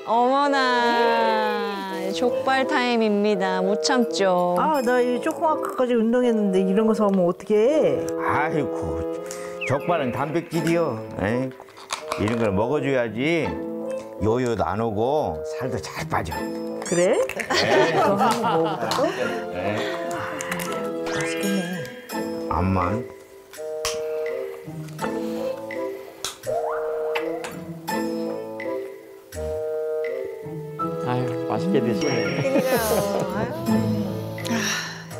어머나, 족발 타임입니다. 못 참죠. 아, 나 이 조그맣게까지 운동했는데 이런 거 사오면 어떡해. 아이고, 족발은 단백질이요. 에이, 이런 걸 먹어줘야지 요요도 안 오고 살도 잘 빠져. 그래? 그럼 한번 먹어볼까 또? 맛있겠네. 암만. 아유, 맛있게 드시네.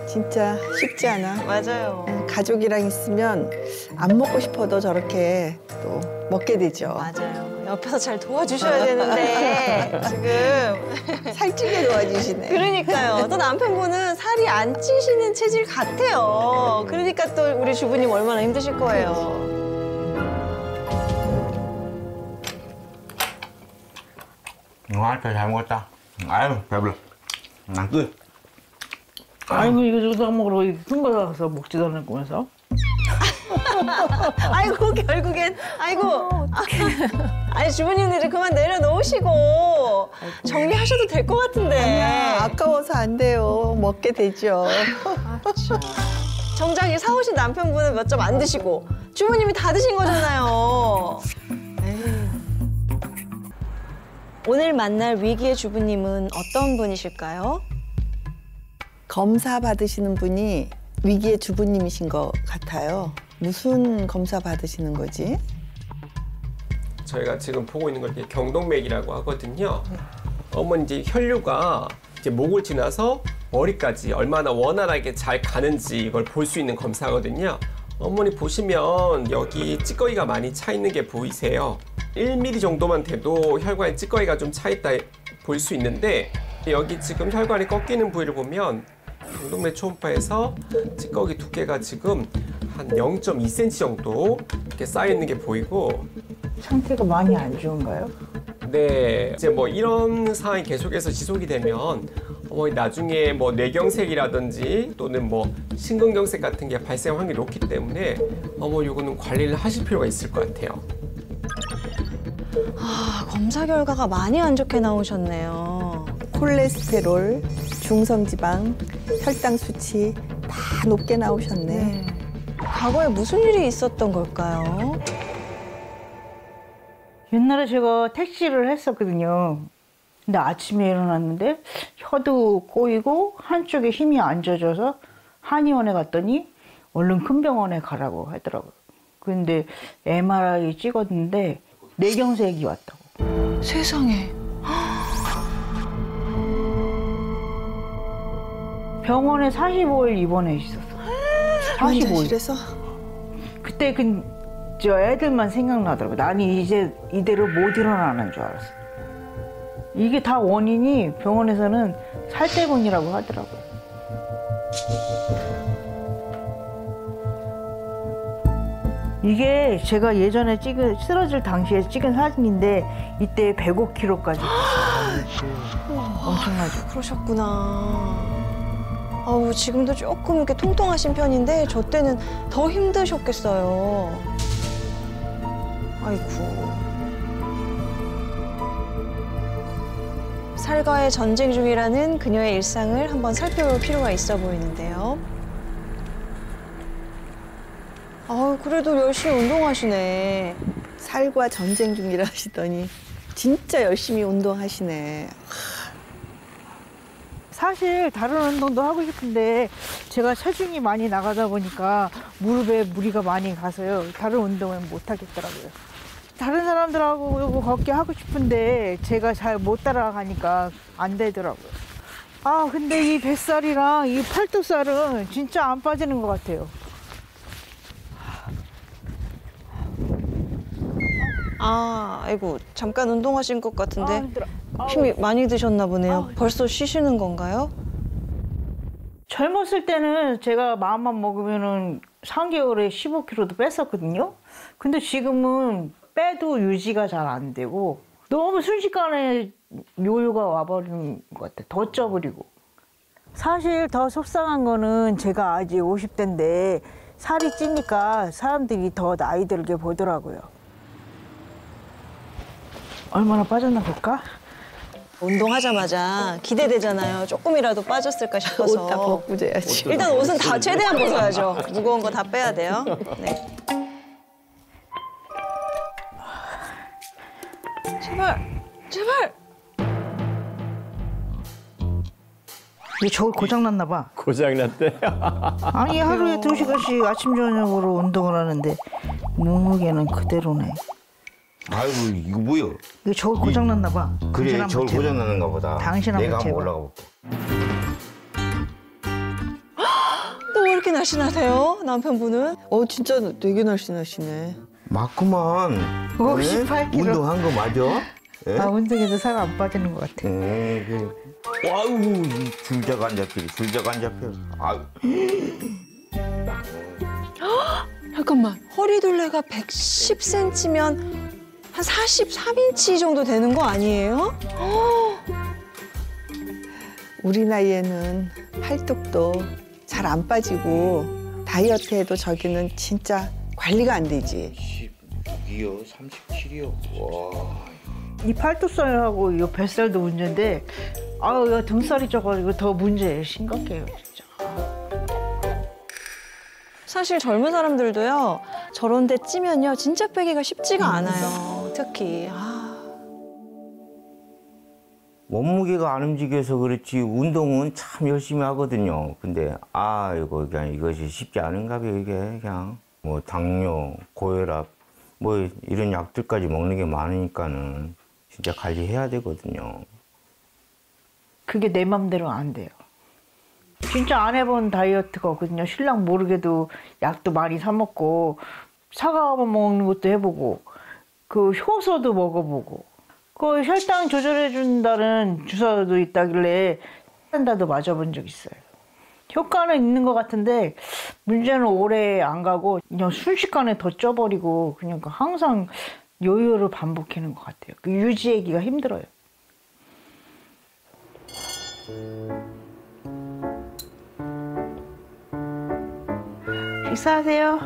진짜 쉽지 않아. 맞아요. 가족이랑 있으면 안 먹고 싶어도 저렇게 또 먹게 되죠. 맞아요. 옆에서 잘 도와주셔야 되는데 지금 살찌게 도와주시네. 그러니까요. 또 남편분은 살이 안 찌시는 체질 같아요. 그러니까 또 우리 주부님 얼마나 힘드실 거예요. 잘 먹었다. 아유, 배불러. 난 끝. 아이고, 이거 저거 먹으러 큰거 가서 먹지도 않으면서. 아이고 결국엔 아이고 아니 주부님들이 그만 내려놓으시고 정리하셔도 될 것 같은데. 아니야, 아까워서 안 돼요. 먹게 되죠. 정작 이 사오신 남편분은 몇 점 안 드시고 주부님이 다 드신 거잖아요. 에이. 오늘 만날 위기의 주부님은 어떤 분이실까요? 검사 받으시는 분이 위기의 주부님이신 것 같아요. 무슨 검사 받으시는 거지? 저희가 지금 보고 있는 걸 이렇게 경동맥이라고 하거든요. 어머니 이제 혈류가 이제 목을 지나서 머리까지 얼마나 원활하게 잘 가는지 이걸 볼 수 있는 검사거든요. 어머니 보시면 여기 찌꺼기가 많이 차 있는 게 보이세요? 1mm 정도만 돼도 혈관에 찌꺼기가 좀 차 있다 볼 수 있는데 여기 지금 혈관이 꺾이는 부위를 보면 경동맥 초음파에서 찌꺼기 두께가 지금 한 0.2cm 정도 이렇게 쌓여 있는 게 보이고. 상태가 많이 안 좋은가요? 네, 이제 뭐 이런 상황이 계속해서 지속이 되면 나중에 뭐 뇌경색이라든지 또는 뭐 심근경색 같은 게 발생 확률이 높기 때문에 요거는 관리를 하실 필요가 있을 것 같아요. 아, 검사 결과가 많이 안 좋게 나오셨네요. 콜레스테롤, 중성지방, 혈당 수치 다 높게 나오셨네. 과거에 무슨 일이 있었던 걸까요? 옛날에 제가 택시를 했었거든요. 근데 아침에 일어났는데 혀도 꼬이고 한쪽에 힘이 안 젖어서 한의원에 갔더니 얼른 큰 병원에 가라고 하더라고요. 근데 MRI 찍었는데 뇌경색이 왔다고. 세상에. 병원에 45일 입원해 있었어. 45일. 환자실에서? 그때 저 애들만 생각나더라고. 나는 이제 이대로 못 일어나는 줄 알았어. 이게 다 원인이 병원에서는 살 때문이라고 하더라고요. 이게 제가 예전에 쓰러질 당시에 찍은 사진인데 이때 105kg까지 엄청나죠. 그러셨구나. 아우, 지금도 조금 이렇게 통통하신 편인데 저 때는 더 힘드셨겠어요. 아이고. 살과의 전쟁 중이라는 그녀의 일상을 한번 살펴볼 필요가 있어 보이는데요. 아우, 그래도 열심히 운동하시네. 살과 전쟁 중이라 하시더니 진짜 열심히 운동하시네. 사실 다른 운동도 하고 싶은데 제가 체중이 많이 나가다 보니까 무릎에 무리가 많이 가서요. 다른 운동은 못 하겠더라고요. 다른 사람들하고 걷기 하고 싶은데 제가 잘 못 따라가니까 안 되더라고요. 아, 근데 이 뱃살이랑 이 팔뚝살은 진짜 안 빠지는 것 같아요. 아, 아이고, 잠깐 운동하신 것 같은데 힘들어. 힘이 많이 드셨나 보네요. 벌써 쉬시는 건가요? 젊었을 때는 제가 마음만 먹으면은 3개월에 15kg도 뺐었거든요. 근데 지금은 빼도 유지가 잘 안 되고 너무 순식간에 요요가 와버리는 것 같아. 더 쪄버리고. 사실 더 속상한 거는 제가 아직 50대인데 살이 찌니까 사람들이 더 나이 들게 보더라고요. 얼마나 빠졌나 볼까? 운동하자마자 기대되잖아요. 조금이라도 빠졌을까 싶어서. 옷 다 벗고 재야지. 일단 옷은 다 최대한 벗어야죠. 무거운 거 다 빼야 돼요. 네. 제발, 제발. 이게 저걸 고장났나 봐. 고장났대. 아니 하루에 2시간씩 아침 저녁으로 운동을 하는데 몸무게는 그대로네. 아이고 이거 뭐야? 이게 저걸 고장났나 봐. 그래 당신 저걸 한번 재봐. 고장나는가 보다. 당신 내가 한번 한번 재봐. 올라가 볼게. 또 왜 이렇게 날씬하세요? 남편분은? 진짜 되게 날씬하시네. 맞구만. 58 kg. 운동한 거 맞아? 예? 아 운동해도 살 안 빠지는 것 같아. 아이고 이 줄자가 안 잡혀. 줄자가 안 잡혀. 아유. 잠깐만. 허리둘레가 110cm면 한 43인치 정도 되는 거 아니에요? 우리 나이에는 팔뚝도 잘 안 빠지고 다이어트해도 저기는 진짜 관리가 안 되지. 6이요, 37이요. 와. 이 팔뚝살하고 이 뱃살도 문제인데 아유 야, 등살이 쪄가지고 더 문제예요. 심각해요 진짜. 사실 젊은 사람들도요. 저런 데 찌면요. 진짜 빼기가 쉽지가 않아요. 특히. 몸무게가 안 움직여서 그렇지 운동은 참 열심히 하거든요. 근데 이거 그냥 이것이 쉽지 않은가 봐요. 이게 그냥 뭐 당뇨, 고혈압 뭐 이런 약들까지 먹는 게 많으니까는 진짜 관리해야 되거든요. 그게 내 맘대로 안 돼요. 진짜 안 해본 다이어트거든요. 신랑 모르게도 약도 많이 사 먹고 사과 먹는 것도 해보고 그 효소도 먹어보고 그 혈당 조절해 준다는 주사도 있다길래 한다도 맞아본 적 있어요. 효과는 있는 것 같은데 문제는 오래 안 가고 그냥 순식간에 더 쪄버리고 그냥 항상 요요를 반복하는 것 같아요. 그 유지하기가 힘들어요. 식사하세요.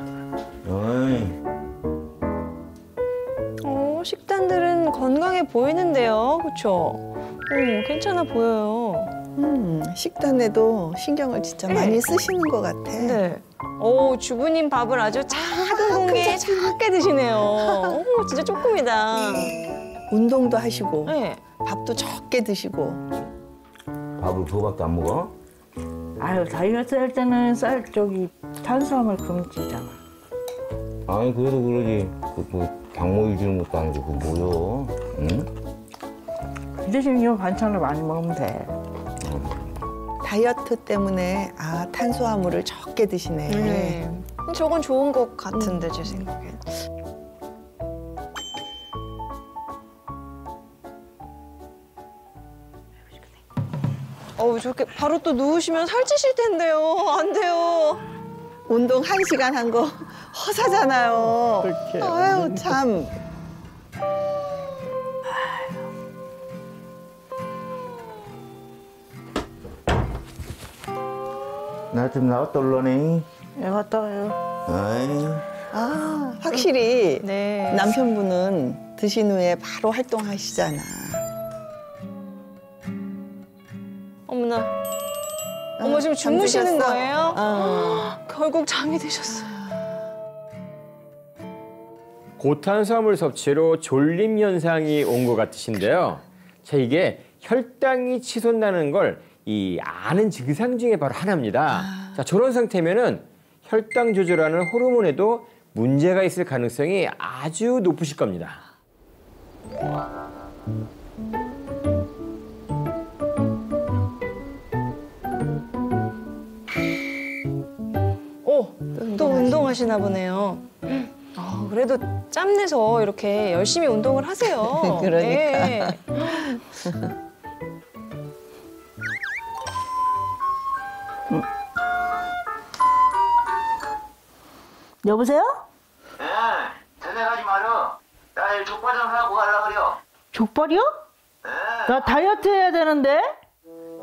어이. 식단들은 건강해 보이는데요. 그렇죠? 괜찮아 보여요. 식단에도 신경을 진짜 많이 쓰시는 것 같아. 네. 주부님 밥을 아주 작은 공기에 작게 드시네요. 진짜 조금이다. 운동도 하시고 네. 밥도 적게 드시고. 밥을 그거밖에 안 먹어? 아유 다이어트 할 때는 탄수화물 금지잖아. 아니 그래도 그러지. 당 모유 주는 것도 아니고 뭐요? 응? 그 대신 이 반찬을 많이 먹으면 돼. 다이어트 때문에 탄수화물을 적게 드시네. 네. 저건 좋은 것 같은데 제 생각엔. 저렇게 바로 또 누우시면 살찌실 텐데요. 안 돼요. 운동 1시간 한 거 허사잖아요. 어떡해. 아유 참. 나 좀 나갔다 올라네. 예, 갔다 와요. 아이. 확실히 네. 남편분은 드신 후에 바로 활동하시잖아. 어머나. 어머 지금 주무시는 잠드셨어? 거예요? 결국 잠이 드셨어요. 고탄수화물 섭취로 졸림 현상이 온 것 같으신데요. 자, 이게 혈당이 치솟나는 걸 아는 증상 중에 바로 하나입니다. 자, 저런 상태면은 혈당 조절하는 호르몬에도 문제가 있을 가능성이 아주 높으실 겁니다. 또 운동하시나 보네요. 그래도 짬내서 이렇게 열심히 운동을 하세요. 그러니까. 네. 여보세요? 네, 전화하지 마라. 나 족발 좀 사고 가려고 그래요. 족발이요? 네. 나 다이어트 해야 되는데?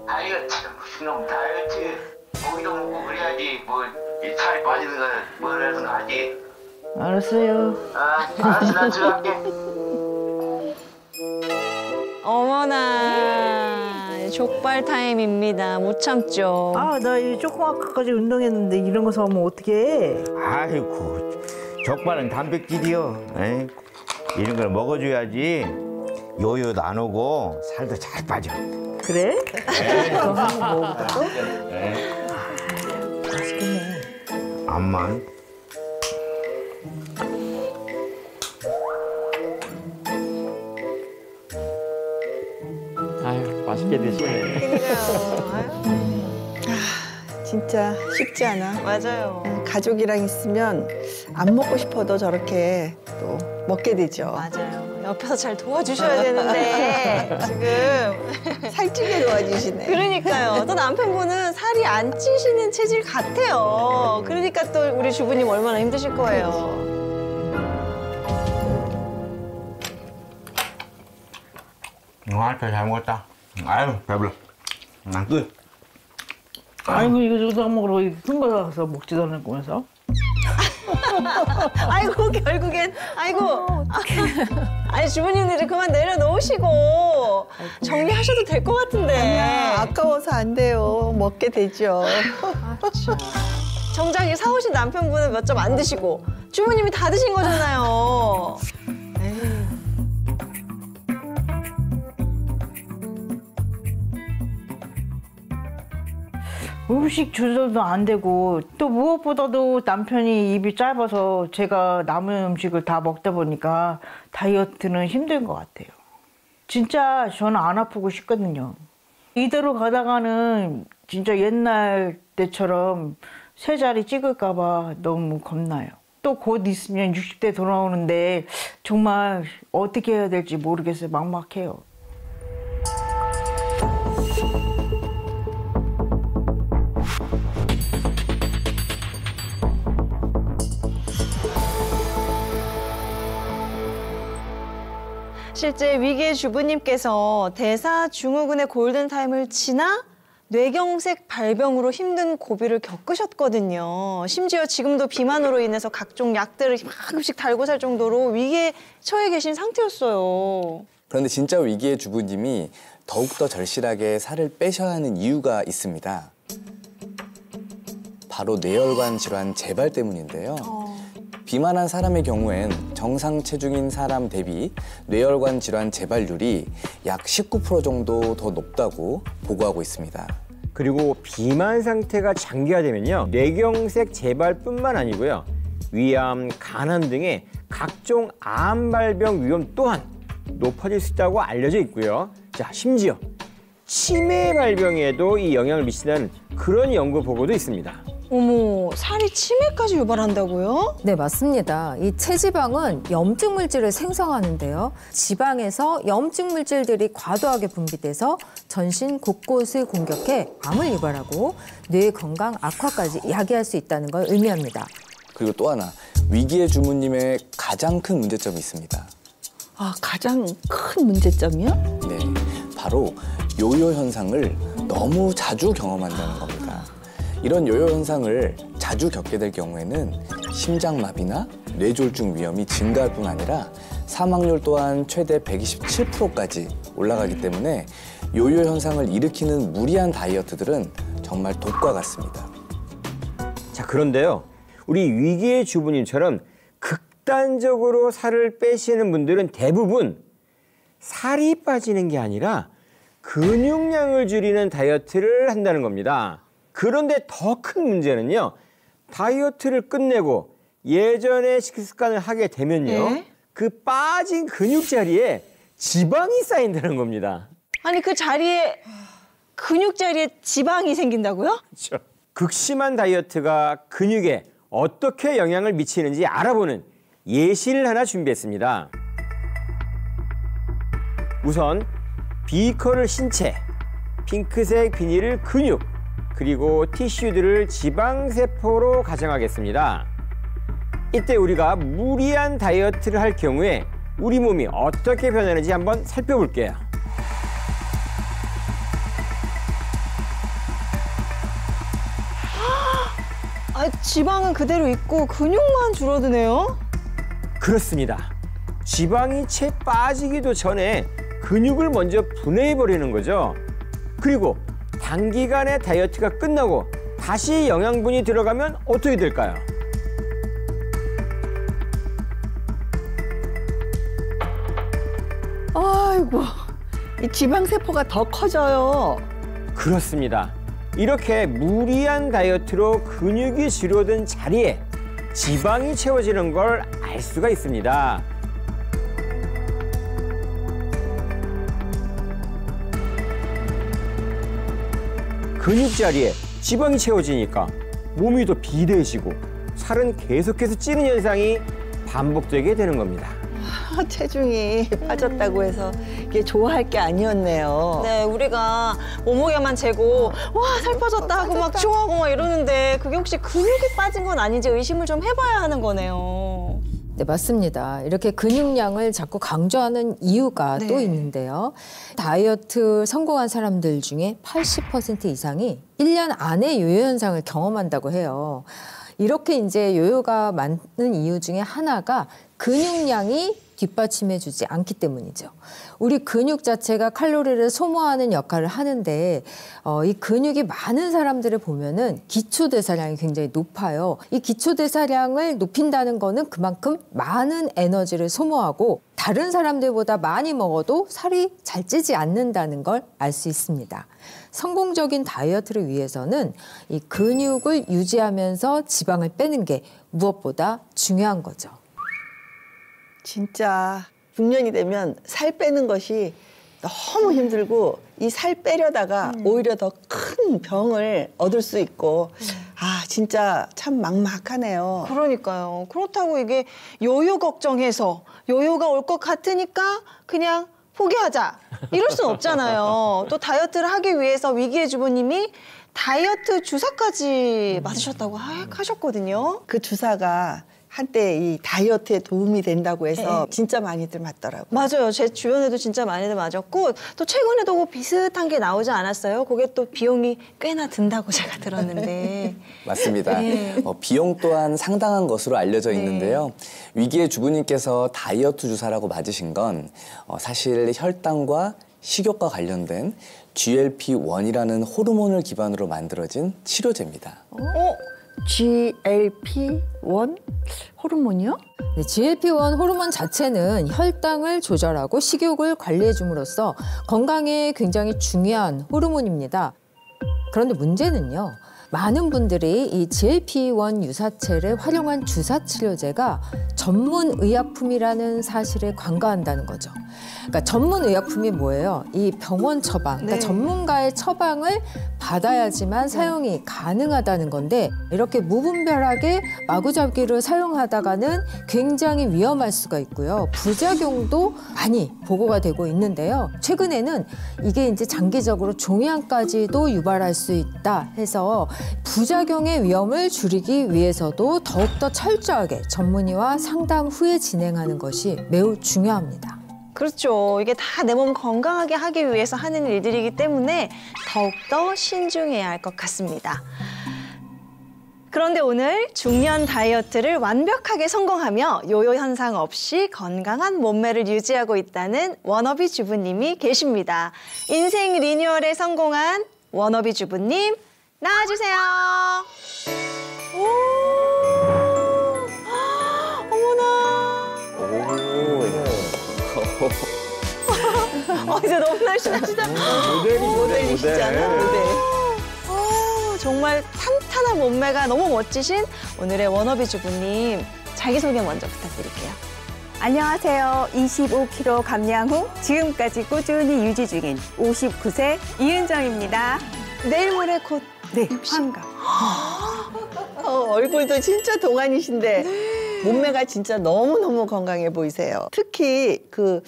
다이어트 무슨 놈 다이어트. 고기도 먹고 그래야지 이 살 빠지는 거 뭐라든 하지. 알았어요. 알았어 나 들어갈게. 어머나. 족발 타임입니다. 못 참죠. 아, 나 이 조그맣게까지 운동했는데 이런 거 사면 어떡해. 아이고, 족발은 단백질이요. 에이, 이런 걸 먹어줘야지 요요도 안 오고 살도 잘 빠져. 그래? 그거 한번 먹어볼까? 맛있겠네. 암만. 아유, 맛있게 드시네. 진짜 쉽지 않아. 맞아요. 가족이랑 있으면 안 먹고 싶어도 저렇게 또 먹게 되죠. 맞아요. 옆에서 잘 도와주셔야 되는데 지금 살찌게 도와주시네. 그러니까요. 또 남편분은 살이 안 찌시는 체질 같아요. 그러니까 또 우리 주부님 얼마나 힘드실 거예요. 아따 잘 먹었다. 아유 배불러. 난 끝. 아이고, 이거 저도 먹으러 큰거 사서 먹지도 않을 거면서. 아이고 결국엔 아이고 아니 주부님들이 그만 내려놓으시고 정리하셔도 될 것 같은데. 아니야, 아까워서 안 돼요. 먹게 되죠. 정작 이 사오신 남편분은 몇 점 안 드시고 주부님이 다 드신 거잖아요. 음식 조절도 안 되고 또 무엇보다도 남편이 입이 짧아서 제가 남은 음식을 다 먹다 보니까 다이어트는 힘든 것 같아요. 진짜 저는 안 아프고 싶거든요. 이대로 가다가는 진짜 옛날 때처럼 세 자리 찍을까 봐 너무 겁나요. 또 곧 있으면 60대 돌아오는데 정말 어떻게 해야 될지 모르겠어요. 막막해요. 실제 위기의 주부님께서 대사증후군의 골든타임을 지나 뇌경색 발병으로 힘든 고비를 겪으셨거든요. 심지어 지금도 비만으로 인해서 각종 약들을 가끔씩 달고 살 정도로 위기에 처해 계신 상태였어요. 그런데 진짜 위기의 주부님이 더욱더 절실하게 살을 빼셔야 하는 이유가 있습니다. 바로 뇌혈관 질환 재발 때문인데요. 비만한 사람의 경우엔 정상 체중인 사람 대비 뇌혈관 질환 재발률이 약 19% 정도 더 높다고 보고하고 있습니다. 그리고 비만 상태가 장기화되면요, 뇌경색 재발뿐만 아니고요, 위암, 간암 등의 각종 암 발병 위험 또한 높아질 수 있다고 알려져 있고요. 자, 심지어 치매 발병에도 이 영향을 미친다는 그런 연구 보고도 있습니다. 어머, 살이 치매까지 유발한다고요? 네, 맞습니다. 이 체지방은 염증 물질을 생성하는데요. 지방에서 염증 물질들이 과도하게 분비돼서 전신 곳곳을 공격해 암을 유발하고 뇌 건강 악화까지 야기할 수 있다는 걸 의미합니다. 그리고 또 하나, 위기의 주부님의 가장 큰 문제점이 있습니다. 아, 가장 큰 문제점이요? 네, 바로 요요 현상을 너무 자주 경험한다는 겁니다. 이런 요요 현상을 자주 겪게 될 경우에는 심장마비나 뇌졸중 위험이 증가할 뿐 아니라 사망률 또한 최대 127%까지 올라가기 때문에 요요 현상을 일으키는 무리한 다이어트들은 정말 독과 같습니다. 자, 그런데요, 우리 위기의 주부님처럼 극단적으로 살을 빼시는 분들은 대부분 살이 빠지는 게 아니라 근육량을 줄이는 다이어트를 한다는 겁니다. 그런데 더 큰 문제는요, 다이어트를 끝내고 예전의 식습관을 하게 되면요, 그 빠진 근육 자리에 지방이 쌓인다는 겁니다. 아니 그 자리에 근육 자리에 지방이 생긴다고요? 그렇죠. 극심한 다이어트가 근육에 어떻게 영향을 미치는지 알아보는 예시를 하나 준비했습니다. 우선 비커를 신체, 핑크색 비닐을 근육, 그리고 티슈들을 지방세포로 가정하겠습니다. 이때 우리가 무리한 다이어트를 할 경우에 우리 몸이 어떻게 변하는지 한번 살펴볼게요. 아, 지방은 그대로 있고 근육만 줄어드네요? 그렇습니다. 지방이 채 빠지기도 전에 근육을 먼저 분해해버리는 거죠. 그리고 단기간에 다이어트가 끝나고 다시 영양분이 들어가면 어떻게 될까요? 아이고, 이 지방세포가 더 커져요. 그렇습니다. 이렇게 무리한 다이어트로 근육이 줄어든 자리에 지방이 채워지는 걸 알 수가 있습니다. 근육 자리에 지방이 채워지니까 몸이 더 비대해지고 살은 계속해서 찌는 현상이 반복되게 되는 겁니다. 체중이 빠졌다고 해서 이게 좋아할 게 아니었네요. 네, 우리가 몸무게만 재고 와, 살 빠졌다 하고 막 좋아하고 막 이러는데 그게 혹시 근육이 빠진 건 아닌지 의심을 좀 해봐야 하는 거네요. 네, 맞습니다. 이렇게 근육량을 자꾸 강조하는 이유가 네. 또 있는데요. 다이어트 성공한 사람들 중에 80% 이상이 1년 안에 요요 현상을 경험한다고 해요. 이렇게 이제 요요가 많은 이유 중에 하나가 근육량이 뒷받침해주지 않기 때문이죠. 우리 근육 자체가 칼로리를 소모하는 역할을 하는데 이 근육이 많은 사람들을 보면은 기초대사량이 굉장히 높아요. 이 기초대사량을 높인다는 거는 그만큼 많은 에너지를 소모하고 다른 사람들보다 많이 먹어도 살이 잘 찌지 않는다는 걸 알 수 있습니다. 성공적인 다이어트를 위해서는 이 근육을 유지하면서 지방을 빼는 게 무엇보다 중요한 거죠. 진짜 중년이 되면 살 빼는 것이 너무 힘들고 이 살 빼려다가 오히려 더 큰 병을 얻을 수 있고 아 진짜 참 막막하네요. 그러니까요. 그렇다고 이게 요요 걱정해서 요요가 올 것 같으니까 그냥 포기하자. 이럴 순 없잖아요. 또 다이어트를 하기 위해서 위기의 주부님이 다이어트 주사까지 맞으셨다고 하셨거든요. 그 주사가 한때 이 다이어트에 도움이 된다고 해서 진짜 많이들 맞더라고요. 맞아요. 제 주변에도 진짜 많이들 맞았고 또 최근에도 뭐 비슷한 게 나오지 않았어요? 그게 또 비용이 꽤나 든다고 제가 들었는데. 맞습니다. 비용 또한 상당한 것으로 알려져 있는데요. 위기의 주부님께서 다이어트 주사라고 맞으신 건 사실 혈당과 식욕과 관련된 GLP-1이라는 호르몬을 기반으로 만들어진 치료제입니다. GLP-1 호르몬이요? 네, GLP-1 호르몬 자체는 혈당을 조절하고 식욕을 관리해 줌으로써 건강에 굉장히 중요한 호르몬입니다. 그런데 문제는요. 많은 분들이 이 GLP-1 유사체를 활용한 주사 치료제가 전문 의약품이라는 사실을 간과한다는 거죠. 그러니까 전문 의약품이 뭐예요? 이 병원 처방, 그러니까 전문가의 처방을 받아야지만 사용이 가능하다는 건데 이렇게 무분별하게 마구잡이로 사용하다가는 굉장히 위험할 수가 있고요. 부작용도 많이 보고가 되고 있는데요. 최근에는 이게 이제 장기적으로 종양까지도 유발할 수 있다 해서 부작용의 위험을 줄이기 위해서도 더욱더 철저하게 전문의와 상담 후에 진행하는 것이 매우 중요합니다. 그렇죠. 이게 다 내 몸 건강하게 하기 위해서 하는 일들이기 때문에 더욱더 신중해야 할 것 같습니다. 그런데 오늘 중년 다이어트를 완벽하게 성공하며 요요 현상 없이 건강한 몸매를 유지하고 있다는 워너비 주부님이 계십니다. 인생 리뉴얼에 성공한 워너비 주부님 나와주세요. 이제 너무 날씬하시다. 모델이시잖아, 모델. 정말 탄탄한 몸매가 너무 멋지신 오늘의 워너비 주부님 자기소개 먼저 부탁드릴게요. 안녕하세요. 25kg 감량 후 지금까지 꾸준히 유지 중인 59세 이은정입니다. 내일 모레 곧 네, 환갑. 얼굴도 진짜 동안이신데 몸매가 진짜 너무너무 건강해 보이세요. 특히 그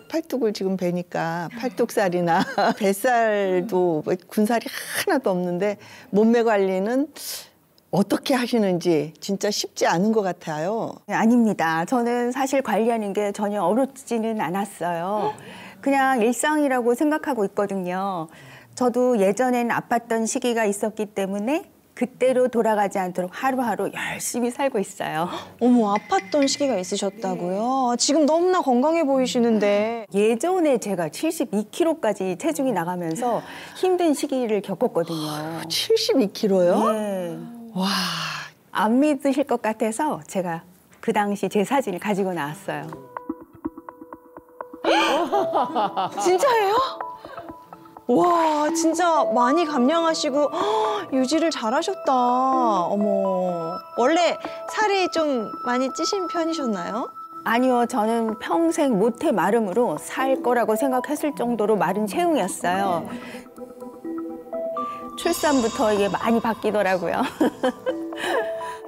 팔뚝을 지금 뵈니까 팔뚝살이나 뱃살도 군살이 하나도 없는데 몸매 관리는 어떻게 하시는지 진짜 쉽지 않은 것 같아요. 네, 아닙니다. 저는 사실 관리하는 게 전혀 어렵지는 않았어요. 그냥 일상이라고 생각하고 있거든요. 저도 예전엔 아팠던 시기가 있었기 때문에 그때로 돌아가지 않도록 하루하루 열심히 살고 있어요. 어머, 아팠던 시기가 있으셨다고요? 지금 너무나 건강해 보이시는데. 예전에 제가 72kg까지 체중이 나가면서 힘든 시기를 겪었거든요. 72kg요? 네. 와. 안 믿으실 것 같아서 제가 그 당시 제 사진을 가지고 나왔어요. 진짜예요? 와, 진짜 많이 감량하시고 유지를 잘하셨다. 어머, 원래 살이 좀 많이 찌신 편이셨나요? 아니요, 저는 평생 모태 마름으로 살 거라고 생각했을 정도로 마른 체형이었어요. 출산부터 이게 많이 바뀌더라고요.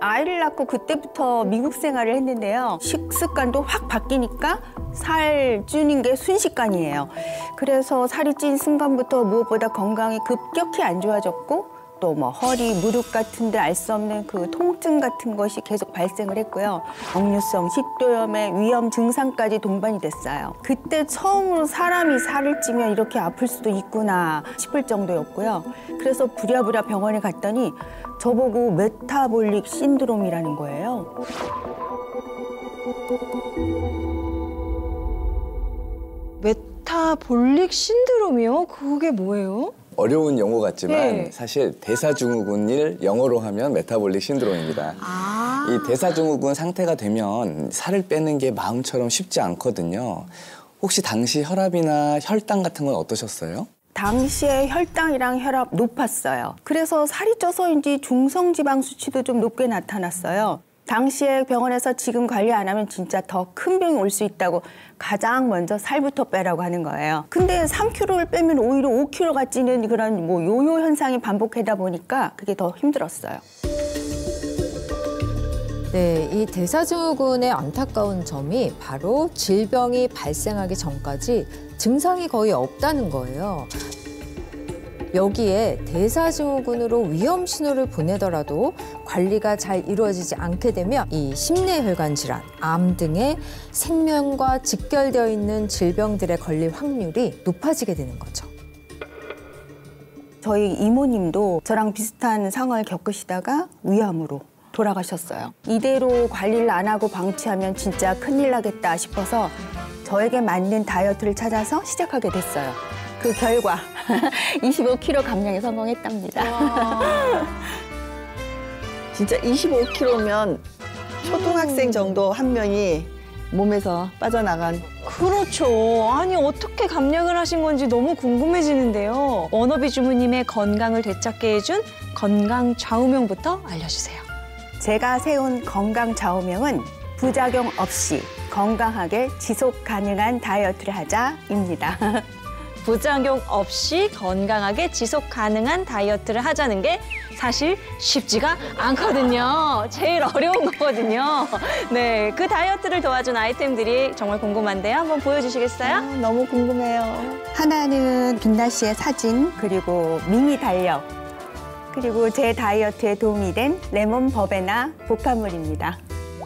아이를 낳고 그때부터 미국 생활을 했는데요. 식습관도 확 바뀌니까 살 찌는 게 순식간이에요. 그래서 살이 찐 순간부터 무엇보다 건강이 급격히 안 좋아졌고 또 뭐 허리, 무릎 같은데 알 수 없는 그 통증 같은 것이 계속 발생을 했고요. 억류성 식도염의 위험 증상까지 동반이 됐어요. 그때 처음으로 사람이 살을 찌면 이렇게 아플 수도 있구나 싶을 정도였고요. 그래서 부랴부랴 병원에 갔더니 저보고 메타볼릭 신드롬이라는 거예요. 메타볼릭 신드롬이요? 그게 뭐예요? 어려운 용어 같지만 네. 사실 대사증후군을 영어로 하면 메타볼릭 신드롬입니다. 이 대사증후군 상태가 되면 살을 빼는 게 마음처럼 쉽지 않거든요. 혹시 당시 혈압이나 혈당 같은 건 어떠셨어요? 당시에 혈당이랑 혈압 높았어요. 그래서 살이 쪄서인지 중성지방 수치도 좀 높게 나타났어요. 당시에 병원에서 지금 관리 안 하면 진짜 더 큰 병이 올 수 있다고 가장 먼저 살부터 빼라고 하는 거예요. 근데 3kg를 빼면 오히려 5kg가 찌는 그런 뭐 요요 현상이 반복하다 보니까 그게 더 힘들었어요. 네, 이 대사증후군의 안타까운 점이 바로 질병이 발생하기 전까지 증상이 거의 없다는 거예요. 여기에 대사증후군으로 위험 신호를 보내더라도 관리가 잘 이루어지지 않게 되면 이 심내혈관 질환, 암 등의 생명과 직결되어 있는 질병들에 걸릴 확률이 높아지게 되는 거죠. 저희 이모님도 저랑 비슷한 상황을 겪으시다가 위암으로 돌아가셨어요. 이대로 관리를 안 하고 방치하면 진짜 큰일 나겠다 싶어서 저에게 맞는 다이어트를 찾아서 시작하게 됐어요. 그 결과 25kg 감량에 성공했답니다. 진짜 25kg면 초등학생 정도 한 명이 몸에서 빠져나간. 그렇죠. 아니, 어떻게 감량을 하신 건지 너무 궁금해지는데요. 워너비 주부님의 건강을 되찾게 해준 건강 좌우명부터 알려주세요. 제가 세운 건강 좌우명은 부작용 없이 건강하게 지속 가능한 다이어트를 하자입니다. 부작용 없이 건강하게 지속 가능한 다이어트를 하자는 게 사실 쉽지가 않거든요. 제일 어려운 거거든요. 네, 그 다이어트를 도와준 아이템들이 정말 궁금한데요. 한번 보여주시겠어요? 너무 궁금해요. 하나는 빛나 씨의 사진, 그리고 미니 달력, 그리고 제 다이어트에 도움이 된 레몬 버베나 복합물입니다.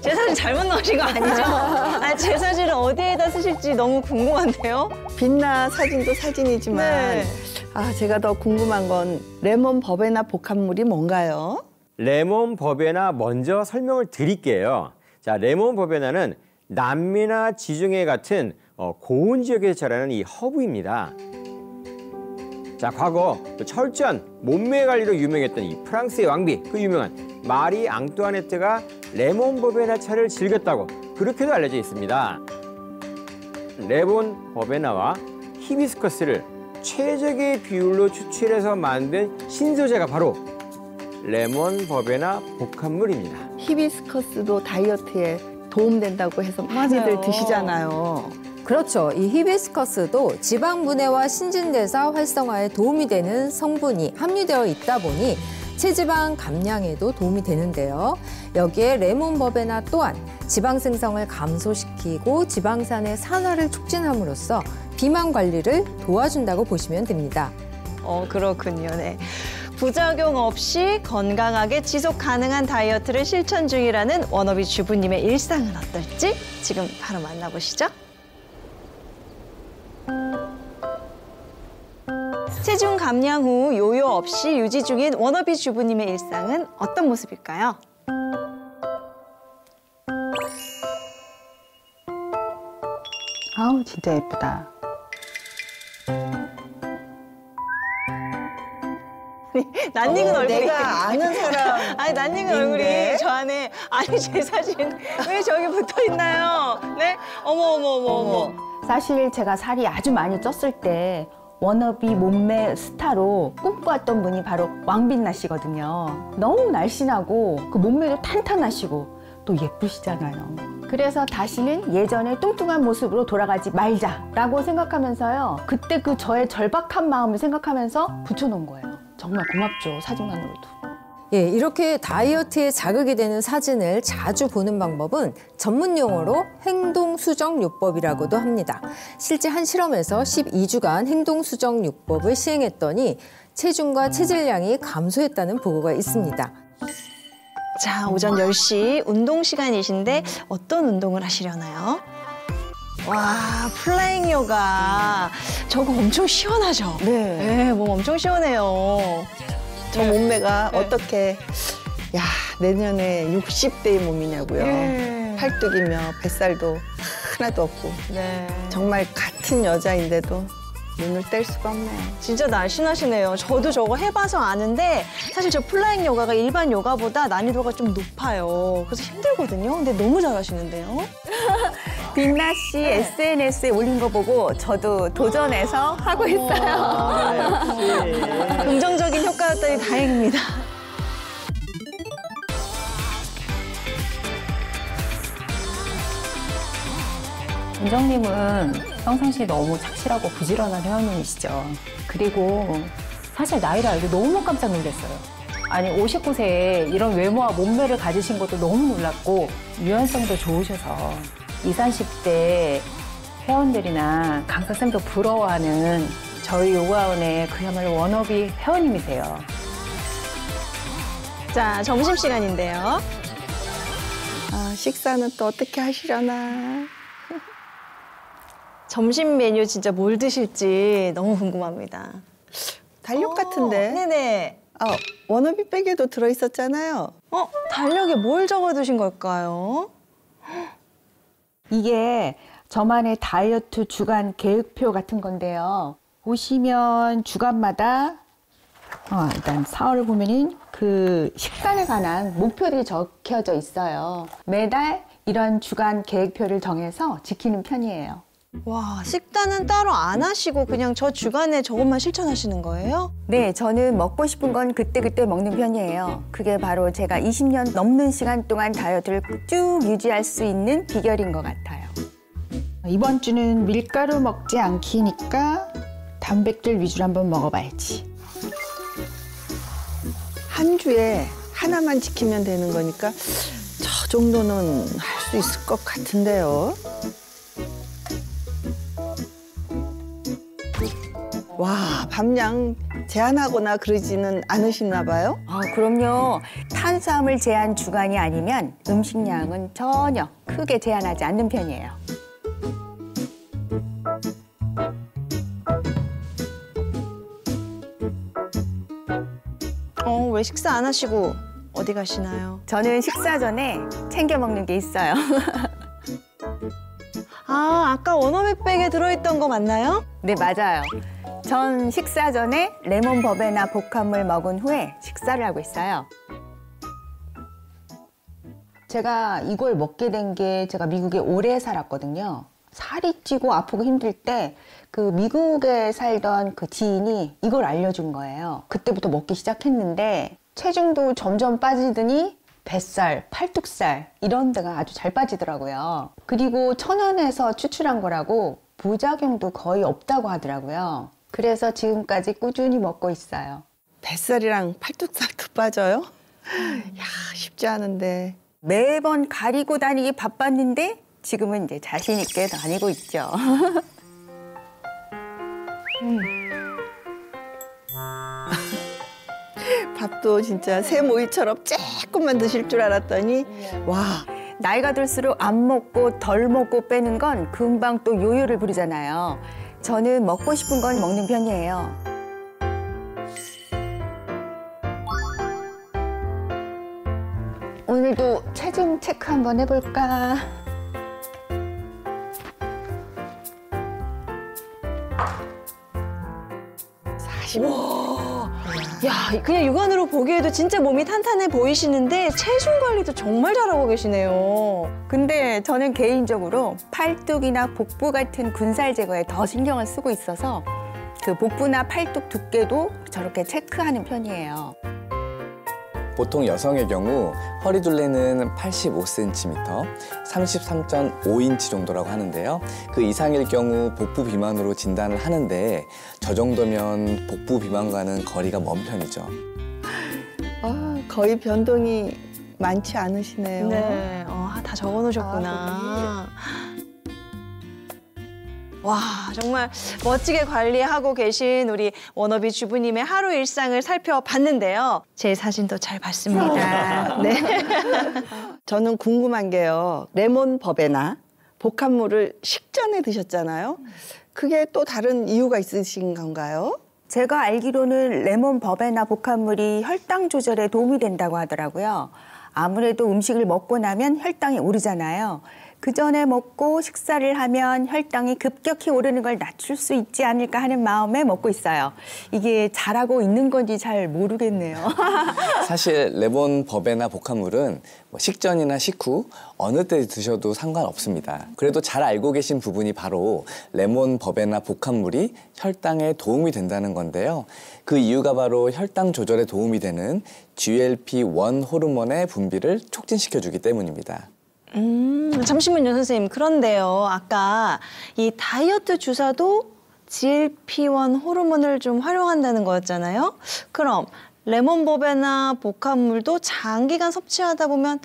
제 사진 잘못 넣으신 거 아니죠? 아, 제 사진을 어디에다 쓰실지 너무 궁금한데요. 빛나 사진도 사진이지만 네. 제가 더 궁금한 건 레몬 버베나 복합물이 뭔가요? 레몬 버베나 먼저 설명을 드릴게요. 자, 레몬 버베나는 남미나 지중해 같은 고온 지역에서 자라는 이 허브입니다. 자, 과거 철저한 몸매 관리로 유명했던 이 프랑스의 왕비, 그 유명한 마리 앙뚜아네트가 레몬 버베나 차를 즐겼다고 그렇게도 알려져 있습니다. 레몬 버베나와 히비스커스를 최적의 비율로 추출해서 만든 신소재가 바로 레몬 버베나 복합물입니다. 히비스커스도 다이어트에 도움된다고 해서 많이들 드시잖아요. 그렇죠. 이 히비스커스도 지방 분해와 신진대사 활성화에 도움이 되는 성분이 함유되어 있다 보니 체지방 감량에도 도움이 되는데요. 여기에 레몬 버베나 또한 지방 생성을 감소시키고 지방산의 산화를 촉진함으로써 비만 관리를 도와준다고 보시면 됩니다. 그렇군요. 네. 부작용 없이 건강하게 지속 가능한 다이어트를 실천 중이라는 워너비 주부님의 일상은 어떨지 지금 바로 만나보시죠. 체중 감량 후 요요 없이 유지 중인 워너비 주부님의 일상은 어떤 모습일까요? 아우 진짜 예쁘다. 낯익은 얼굴이. 내가 아는 사람. 아니, 낯익은 얼굴이 저 안에. 아니, 제 사진 왜 저기 붙어 있나요? 네? 어머. 사실 제가 살이 아주 많이 쪘을 때 워너비 몸매 스타로 꿈꿔왔던 분이 바로 왕빛나 씨거든요. 너무 날씬하고 그 몸매도 탄탄하시고 또 예쁘시잖아요. 그래서 다시는 예전의 뚱뚱한 모습으로 돌아가지 말자라고 생각하면서요. 그때 그 저의 절박한 마음을 생각하면서 붙여놓은 거예요. 정말 고맙죠, 사진만으로도. 예, 이렇게 다이어트에 자극이 되는 사진을 자주 보는 방법은 전문 용어로 행동수정요법이라고도 합니다. 실제 한 실험에서 12주간 행동수정요법을 시행했더니 체중과 체질량이 감소했다는 보고가 있습니다. 자, 오전 10시 운동 시간이신데 어떤 운동을 하시려나요? 와, 플라잉 요가. 저거 엄청 시원하죠? 네, 몸 엄청 시원해요. 저 몸매가 어떻게 야 내년에 60대의 몸이냐고요. 팔뚝이며 뱃살도 하나도 없고 정말 같은 여자인데도 눈을 뗄 수가 없네요. 진짜 날씬하시네요. 저도 저거 해봐서 아는데 사실 저 플라잉 요가가 일반 요가보다 난이도가 좀 높아요. 그래서 힘들거든요. 근데 너무 잘하시는데요. 빛나 씨 SNS에 올린 거 보고 저도 도전해서 하고 있어요. 긍정적인 효과였더니 다행입니다. 원장님은 평상시에 너무 착실하고 부지런한 회원님이시죠. 그리고 사실 나이를 알고 너무 깜짝 놀랐어요. 아니 59세에 이런 외모와 몸매를 가지신 것도 너무 놀랐고 유연성도 좋으셔서 20, 30대 회원들이나 강사쌤도 부러워하는 저희 요가원의 그야말로 워너비 회원님이세요. 자, 점심시간인데요. 아, 식사는 또 어떻게 하시려나. 점심 메뉴 진짜 뭘 드실지 너무 궁금합니다. 달력 같은데. 네네. 워너비 백에도 들어있었잖아요. 달력에 뭘 적어두신 걸까요? 이게 저만의 다이어트 주간 계획표 같은 건데요. 보시면 주간마다 일단 4월 보면은 그 식단에 관한 목표들이 적혀져 있어요. 매달 이런 주간 계획표를 정해서 지키는 편이에요. 와, 식단은 따로 안 하시고 그냥 저 주간에 저것만 실천하시는 거예요? 네, 저는 먹고 싶은 건 그때그때 먹는 편이에요. 그게 바로 제가 20년 넘는 시간 동안 다이어트를 쭉 유지할 수 있는 비결인 것 같아요. 이번 주는 밀가루 먹지 않기니까 단백질 위주로 한번 먹어봐야지. 한 주에 하나만 지키면 되는 거니까 저 정도는 할 수 있을 것 같은데요. 와, 밤양 제한하거나 그러지는 않으시나 봐요? 그럼요. 탄수화물 제한 주간이 아니면 음식량은 전혀 크게 제한하지 않는 편이에요. 왜 식사 안 하시고 어디 가시나요? 저는 식사 전에 챙겨 먹는 게 있어요. 아까 워너비백에 들어있던 거 맞나요? 네, 맞아요. 전 식사 전에 레몬 버베나 복합물 먹은 후에 식사를 하고 있어요. 제가 이걸 먹게 된 게 제가 미국에 오래 살았거든요. 살이 찌고 아프고 힘들 때 그 미국에 살던 그 지인이 이걸 알려준 거예요. 그때부터 먹기 시작했는데 체중도 점점 빠지더니 뱃살, 팔뚝살 이런 데가 아주 잘 빠지더라고요. 그리고 천연에서 추출한 거라고 부작용도 거의 없다고 하더라고요. 그래서 지금까지 꾸준히 먹고 있어요. 뱃살이랑 팔뚝살도 빠져요? 야, 쉽지 않은데. 매번 가리고 다니기 바빴는데 지금은 이제 자신 있게 다니고 있죠. 밥도 진짜 새 모이처럼 조금만 드실 줄 알았더니 와. 나이가 들수록 안 먹고 덜 먹고 빼는 건 금방 또 요요를 부리잖아요. 저는 먹고 싶은 건 먹는 편이에요. 오늘도 체중 체크 한번 해볼까? 야, 그냥 육안으로 보기에도 진짜 몸이 탄탄해 보이시는데 체중 관리도 정말 잘하고 계시네요. 근데 저는 개인적으로 팔뚝이나 복부 같은 군살 제거에 더 신경을 쓰고 있어서 그 복부나 팔뚝 두께도 저렇게 체크하는 편이에요. 보통 여성의 경우 허리 둘레는 85cm, 33.5인치 정도라고 하는데요. 그 이상일 경우 복부 비만으로 진단을 하는데 저 정도면 복부 비만과는 거리가 먼 편이죠. 거의 변동이 많지 않으시네요. 네, 다 적어놓으셨구나. 와, 정말 멋지게 관리하고 계신 우리 워너비 주부님의 하루 일상을 살펴봤는데요. 제 사진도 잘 봤습니다. 네. 저는 궁금한 게요. 레몬 버베나 복합물을 식전에 드셨잖아요. 그게 또 다른 이유가 있으신 건가요? 제가 알기로는 레몬 버베나 복합물이 혈당 조절에 도움이 된다고 하더라고요. 아무래도 음식을 먹고 나면 혈당이 오르잖아요. 그 전에 먹고 식사를 하면 혈당이 급격히 오르는 걸 낮출 수 있지 않을까 하는 마음에 먹고 있어요. 이게 잘하고 있는 건지 잘 모르겠네요. 사실 레몬 버베나 복합물은 식전이나 식후 어느 때 드셔도 상관없습니다. 그래도 잘 알고 계신 부분이 바로 레몬 버베나 복합물이 혈당에 도움이 된다는 건데요. 그 이유가 바로 혈당 조절에 도움이 되는 GLP-1 호르몬의 분비를 촉진시켜주기 때문입니다. 잠시만요, 선생님. 그런데요, 아까 이 다이어트 주사도 GLP-1 호르몬을 좀 활용한다는 거였잖아요. 그럼 레몬버베나 복합물도 장기간 섭취하다 보면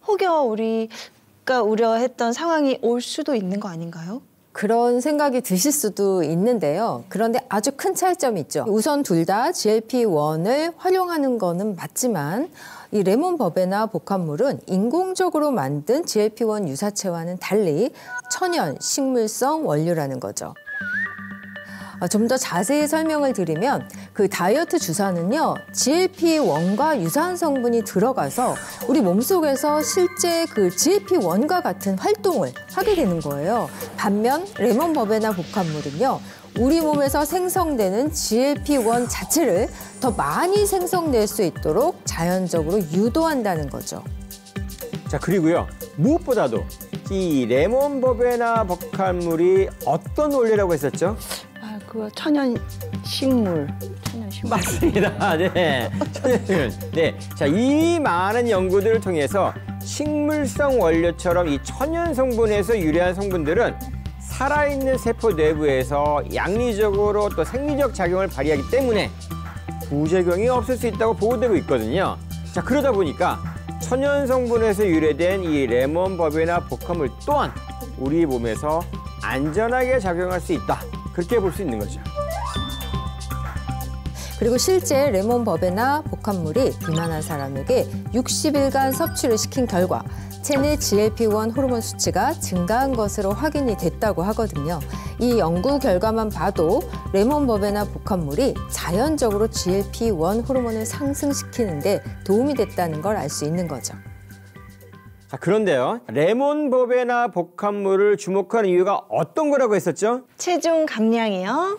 혹여 우리가 우려했던 상황이 올 수도 있는 거 아닌가요? 그런 생각이 드실 수도 있는데요. 그런데 아주 큰 차이점이 있죠. 우선 둘 다 GLP-1을 활용하는 거는 맞지만 이 레몬버베나 복합물은 인공적으로 만든 GLP-1 유사체와는 달리 천연 식물성 원료라는 거죠. 좀 더 자세히 설명을 드리면 그 다이어트 주사는요, GLP-1과 유사한 성분이 들어가서 우리 몸속에서 실제 그 GLP-1과 같은 활동을 하게 되는 거예요. 반면 레몬버베나 복합물은요, 우리 몸에서 생성되는 GLP-1 자체를 더 많이 생성될 수 있도록 자연적으로 유도한다는 거죠. 자, 그리고요, 무엇보다도 이 레몬버베나 복합물이 어떤 원료라고 했었죠? 그거 천연 식물. 맞습니다. 네. 천연식물. 네. 자, 이 많은 연구들을 통해서 식물성 원료처럼 이 천연 성분에서 유래한 성분들은 살아있는 세포 내부에서 양리적으로 또 생리적 작용을 발휘하기 때문에 부작용이 없을 수 있다고 보고되고 있거든요. 자, 그러다 보니까 천연 성분에서 유래된 이 레몬버베나 복합물 또한 우리 몸에서 안전하게 작용할 수 있다. 그렇게 볼 수 있는 거죠. 그리고 실제 레몬버베나 복합물이 비만한 사람에게 60일간 섭취를 시킨 결과 체내 GLP-1 호르몬 수치가 증가한 것으로 확인이 됐다고 하거든요. 이 연구 결과만 봐도 레몬버베나 복합물이 자연적으로 GLP-1 호르몬을 상승시키는 데 도움이 됐다는 걸 알 수 있는 거죠. 자, 그런데요, 레몬버베나 복합물을 주목하는 이유가 어떤 거라고 했었죠? 체중 감량이요?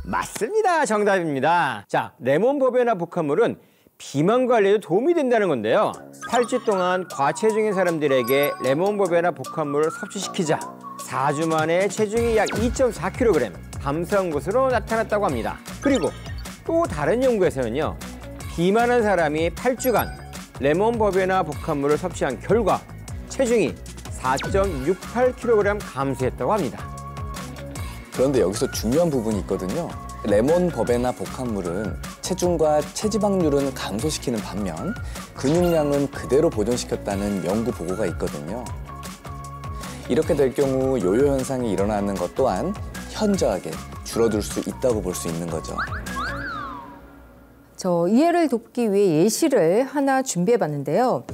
맞습니다. 정답입니다. 자, 레몬버베나 복합물은 비만 관리에도 도움이 된다는 건데요. 8주 동안 과체중인 사람들에게 레몬버베나 복합물을 섭취시키자 4주 만에 체중이 약 2.4kg 감소한 것으로 나타났다고 합니다. 그리고 또 다른 연구에서는요, 비만한 사람이 8주간 레몬버베나 복합물을 섭취한 결과 체중이 4.68kg 감소했다고 합니다. 그런데 여기서 중요한 부분이 있거든요. 레몬버베나 복합물은 체중과 체지방률은 감소시키는 반면 근육량은 그대로 보존시켰다는 연구 보고가 있거든요. 이렇게 될 경우 요요 현상이 일어나는 것 또한 현저하게 줄어들 수 있다고 볼 수 있는 거죠. 저 이해를 돕기 위해 예시를 하나 준비해봤는데요.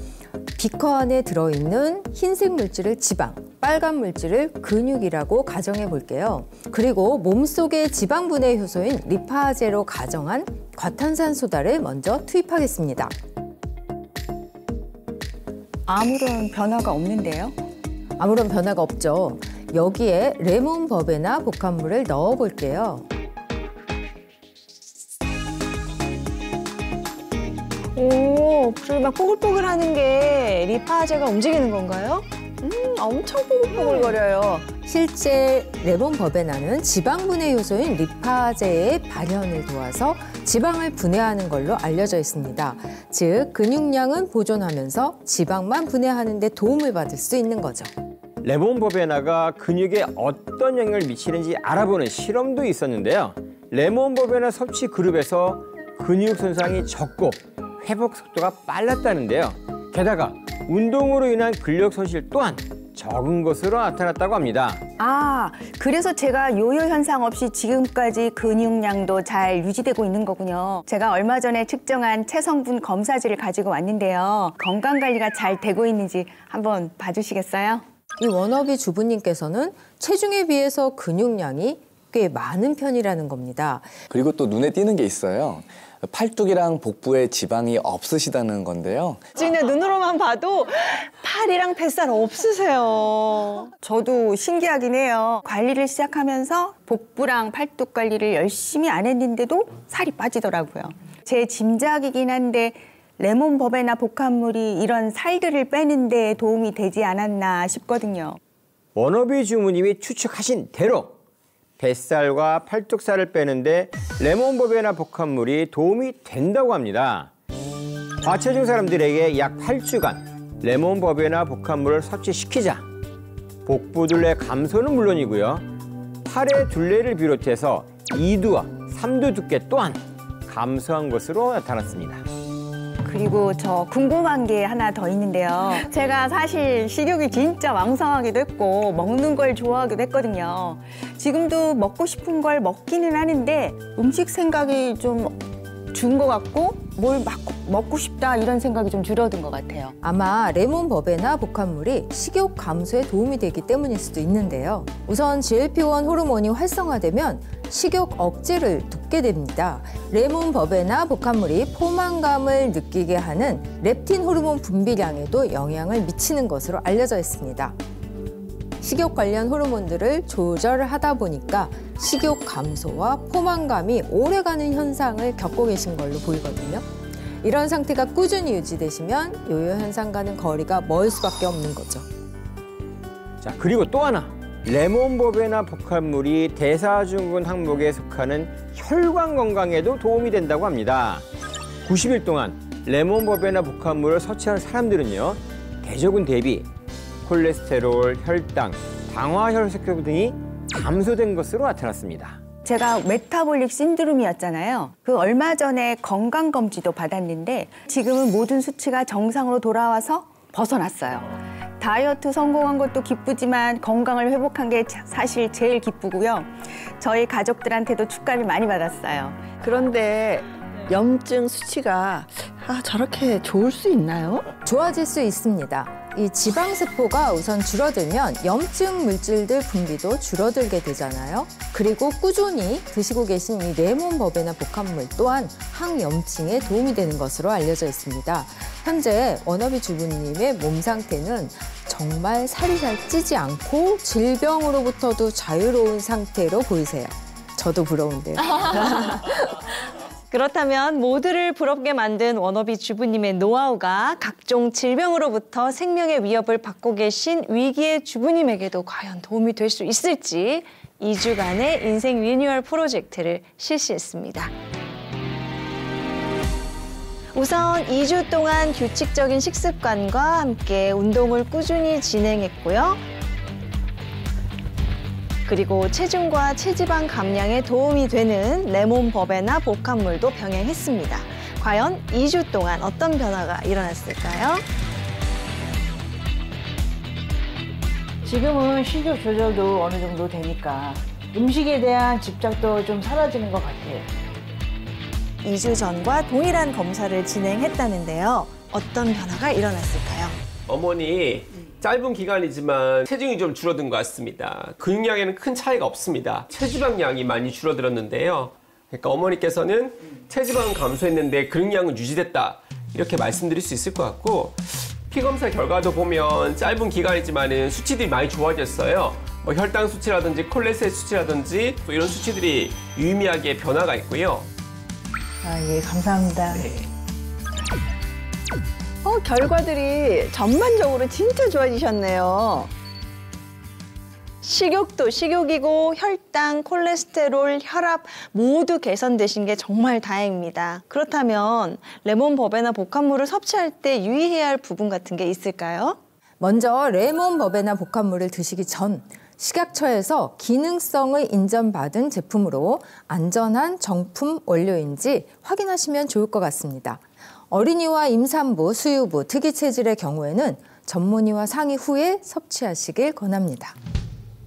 비커 안에 들어있는 흰색 물질을 지방, 빨간 물질을 근육이라고 가정해 볼게요. 그리고 몸속의 지방분해 효소인 리파제로 가정한 과탄산소다를 먼저 투입하겠습니다. 아무런 변화가 없는데요. 아무런 변화가 없죠. 여기에 레몬 버베나 복합물을 넣어 볼게요. 오, 불이 막 뽀글뽀글하는 게 리파제가 움직이는 건가요? 엄청 뽀글뽀글거려요. 실제 레몬 버베나는 지방 분해 요소인 리파제의 발현을 도와서 지방을 분해하는 걸로 알려져 있습니다. 즉, 근육량은 보존하면서 지방만 분해하는 데 도움을 받을 수 있는 거죠. 레몬 버베나가 근육에 어떤 영향을 미치는지 알아보는 실험도 있었는데요. 레몬 버베나 섭취 그룹에서 근육 손상이 적고 회복 속도가 빨랐다는데요. 게다가 운동으로 인한 근력 손실 또한 적은 것으로 나타났다고 합니다. 아, 그래서 제가 요요 현상 없이 지금까지 근육량도 잘 유지되고 있는 거군요. 제가 얼마 전에 측정한 체성분 검사지를 가지고 왔는데요. 건강관리가 잘 되고 있는지 한번 봐주시겠어요? 이 워너비 주부님께서는 체중에 비해서 근육량이 꽤 많은 편이라는 겁니다. 그리고 또 눈에 띄는 게 있어요. 팔뚝이랑 복부에 지방이 없으시다는 건데요. 지금 눈으로만 봐도 팔이랑 뱃살 없으세요. 저도 신기하긴 해요. 관리를 시작하면서 복부랑 팔뚝 관리를 열심히 안 했는데도 살이 빠지더라고요. 제 짐작이긴 한데 레몬 버베나 복합물이 이런 살들을 빼는 데 도움이 되지 않았나 싶거든요. 워너비 주부님이 추측하신 대로 뱃살과 팔뚝살을 빼는데 레몬 버베나 복합물이 도움이 된다고 합니다. 과체중 사람들에게 약 8주간 레몬 버베나 복합물을 섭취시키자 복부 둘레 감소는 물론이고요. 팔의 둘레를 비롯해서 2두와 3두 두께 또한 감소한 것으로 나타났습니다. 그리고 저 궁금한 게 하나 더 있는데요. 제가 사실 식욕이 진짜 왕성하기도 했고 먹는 걸 좋아하기도 했거든요. 지금도 먹고 싶은 걸 먹기는 하는데 음식 생각이 좀 준 것 같고 뭘 먹고 싶다 이런 생각이 좀 줄어든 것 같아요. 아마 레몬 버베나 복합물이 식욕 감소에 도움이 되기 때문일 수도 있는데요. 우선 GLP-1 호르몬이 활성화되면 식욕 억제를 돕게 됩니다. 레몬 버베나 복합물이 포만감을 느끼게 하는 렙틴 호르몬 분비량에도 영향을 미치는 것으로 알려져 있습니다. 식욕 관련 호르몬들을 조절하다 보니까 식욕 감소와 포만감이 오래가는 현상을 겪고 계신 걸로 보이거든요. 이런 상태가 꾸준히 유지되시면 요요 현상과는 거리가 멀 수밖에 없는 거죠. 자, 그리고 또 하나. 레몬 버베나 복합물이 대사증후군 항목에 속하는 혈관 건강에도 도움이 된다고 합니다. 90일 동안 레몬 버베나 복합물을 섭취한 사람들은요, 대조군 대비 콜레스테롤, 혈당, 당화혈색소 등이 감소된 것으로 나타났습니다. 제가 메타볼릭 신드롬이었잖아요. 그 얼마 전에 건강검진도 받았는데 지금은 모든 수치가 정상으로 돌아와서 벗어났어요. 다이어트 성공한 것도 기쁘지만 건강을 회복한 게 사실 제일 기쁘고요. 저희 가족들한테도 축하를 많이 받았어요. 그런데 염증 수치가 저렇게 좋을 수 있나요? 좋아질 수 있습니다. 이 지방세포가 우선 줄어들면 염증 물질들 분비도 줄어들게 되잖아요. 그리고 꾸준히 드시고 계신 이 레몬 버베나 복합물 또한 항염증에 도움이 되는 것으로 알려져 있습니다. 현재 워너비 주부님의 몸 상태는 정말 살이 잘 찌지 않고 질병으로부터도 자유로운 상태로 보이세요. 저도 부러운데요. 그렇다면 모두를 부럽게 만든 워너비 주부님의 노하우가 각종 질병으로부터 생명의 위협을 받고 계신 위기의 주부님에게도 과연 도움이 될 수 있을지 2주간의 인생 리뉴얼 프로젝트를 실시했습니다. 우선 2주 동안 규칙적인 식습관과 함께 운동을 꾸준히 진행했고요. 그리고 체중과 체지방 감량에 도움이 되는 레몬 버베나 복합물도 병행했습니다. 과연 2주 동안 어떤 변화가 일어났을까요? 지금은 식욕 조절도 어느 정도 되니까 음식에 대한 집착도 좀 사라지는 것 같아요. 2주 전과 동일한 검사를 진행했다는데요. 어떤 변화가 일어났을까요? 어머니 짧은 기간이지만 체중이 좀 줄어든 것 같습니다. 근육량에는 큰 차이가 없습니다. 체지방량이 많이 줄어들었는데요. 그러니까 어머니께서는 체지방은 감소했는데 근육량은 유지됐다 이렇게 말씀드릴 수 있을 것 같고 피 검사 결과도 보면 짧은 기간이지만은 수치들이 많이 좋아졌어요. 뭐 혈당 수치라든지 콜레스테롤 수치라든지 또 이런 수치들이 유의미하게 변화가 있고요. 아, 예, 감사합니다. 네. 결과들이 전반적으로 진짜 좋아지셨네요. 식욕도 식욕이고 혈당, 콜레스테롤, 혈압 모두 개선되신 게 정말 다행입니다. 그렇다면 레몬 버베나 복합물을 섭취할 때 유의해야 할 부분 같은 게 있을까요? 먼저 레몬 버베나 복합물을 드시기 전 식약처에서 기능성을 인정받은 제품으로 안전한 정품 원료인지 확인하시면 좋을 것 같습니다. 어린이와 임산부, 수유부, 특이 체질의 경우에는 전문의와 상의 후에 섭취하시길 권합니다.